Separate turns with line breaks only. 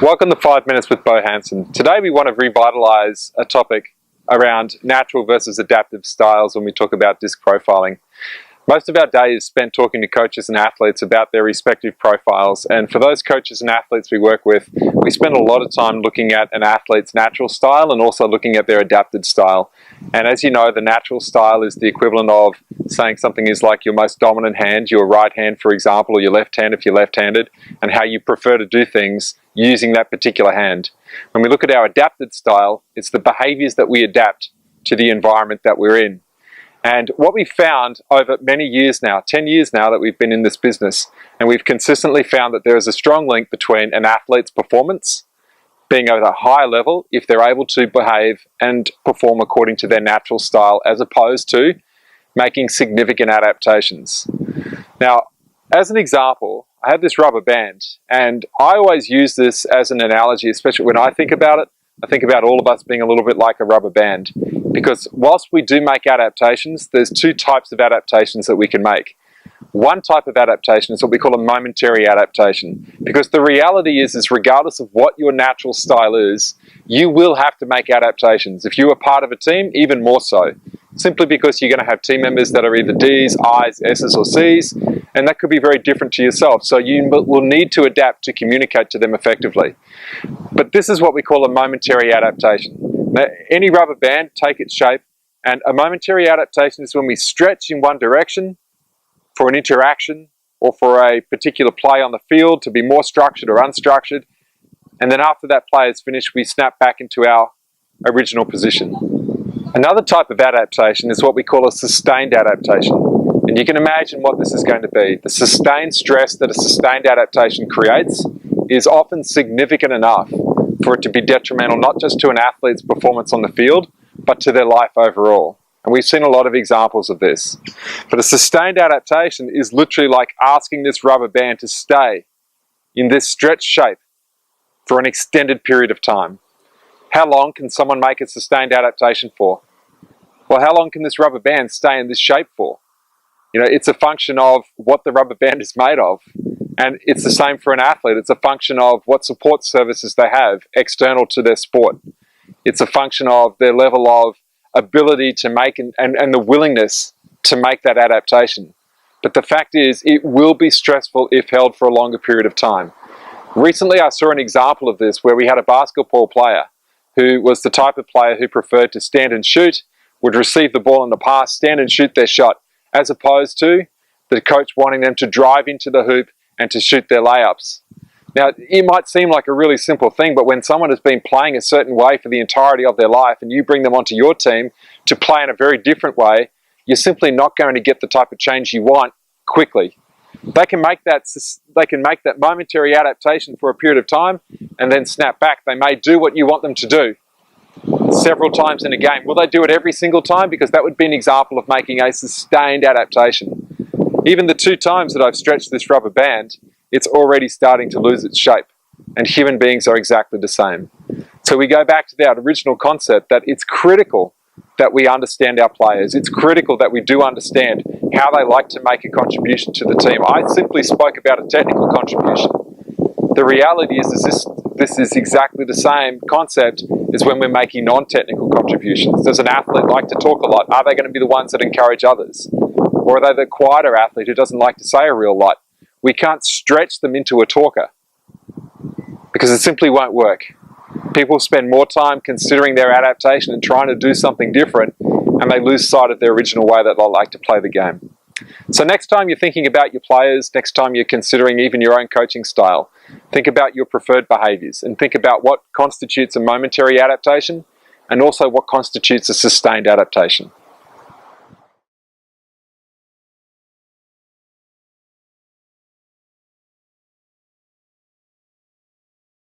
Welcome to 5 Minutes with Bo Hanson. Today we want to revitalise a topic around natural versus adaptive styles when we talk about disc profiling. Most of our day is spent talking to coaches and athletes about their respective profiles, and for those coaches and athletes we work with, we spend a lot of time looking at an athlete's natural style and also looking at their adapted style. And as you know, the natural style is the equivalent of saying something is like your most dominant hand, your right hand for example, or your left hand if you're left-handed, and how you prefer to do things using that particular hand. When we look at our adapted style, it's the behaviours that we adapt to the environment that we're in. And what we've found over many years now, 10 years now that we've been in this business, and we've consistently found that there is a strong link between an athlete's performance being at a high level if they're able to behave and perform according to their natural style as opposed to making significant adaptations. Now, as an example, I have this rubber band, and I always use this as an analogy, especially when I think about it. I think about all of us being a little bit like a rubber band, because whilst we do make adaptations, there's two types of adaptations that we can make. One type of adaptation is what we call a momentary adaptation, because the reality is regardless of what your natural style is, you will have to make adaptations. If you are part of a team, even more so, simply because you're going to have team members that are either Ds, Is, Ss or Cs, and that could be very different to yourself, so you will need to adapt to communicate to them effectively. But this is what we call a momentary adaptation. Now, any rubber band, take its shape, and a momentary adaptation is when we stretch in one direction for an interaction or for a particular play on the field to be more structured or unstructured, and then after that play is finished, we snap back into our original position. Another type of adaptation is what we call a sustained adaptation, and you can imagine what this is going to be. The sustained stress that a sustained adaptation creates is often significant enough for it to be detrimental not just to an athlete's performance on the field, but to their life overall. And we've seen a lot of examples of this. But a sustained adaptation is literally like asking this rubber band to stay in this stretched shape for an extended period of time. How long can someone make a sustained adaptation for? Well, how long can this rubber band stay in this shape for? You know, it's a function of what the rubber band is made of. And it's the same for an athlete. It's a function of what support services they have external to their sport. It's a function of their level of ability to make and the willingness to make that adaptation. But the fact is, it will be stressful if held for a longer period of time. Recently, I saw an example of this where we had a basketball player who was the type of player who preferred to stand and shoot, would receive the ball in the pass, stand and shoot their shot, as opposed to the coach wanting them to drive into the hoop and to shoot their layups. Now, it might seem like a really simple thing, but when someone has been playing a certain way for the entirety of their life and you bring them onto your team to play in a very different way, you're simply not going to get the type of change you want quickly. They can make that momentary adaptation for a period of time and then snap back. They may do what you want them to do several times in a game. Will they do it every single time? Because that would be an example of making a sustained adaptation. Even the 2 times that I've stretched this rubber band, it's already starting to lose its shape. And human beings are exactly the same. So we go back to that original concept that it's critical that we understand our players. It's critical that we do understand how they like to make a contribution to the team. I simply spoke about a technical contribution. The reality is this is exactly the same concept as when we're making non-technical contributions. Does an athlete like to talk a lot? Are they going to be the ones that encourage others? Or are they the quieter athlete who doesn't like to say a real lot? We can't stretch them into a talker because it simply won't work. People spend more time considering their adaptation and trying to do something different, and they lose sight of their original way that they like to play the game. So next time you're thinking about your players, next time you're considering even your own coaching style, think about your preferred behaviours and think about what constitutes a momentary adaptation and also what constitutes a sustained adaptation.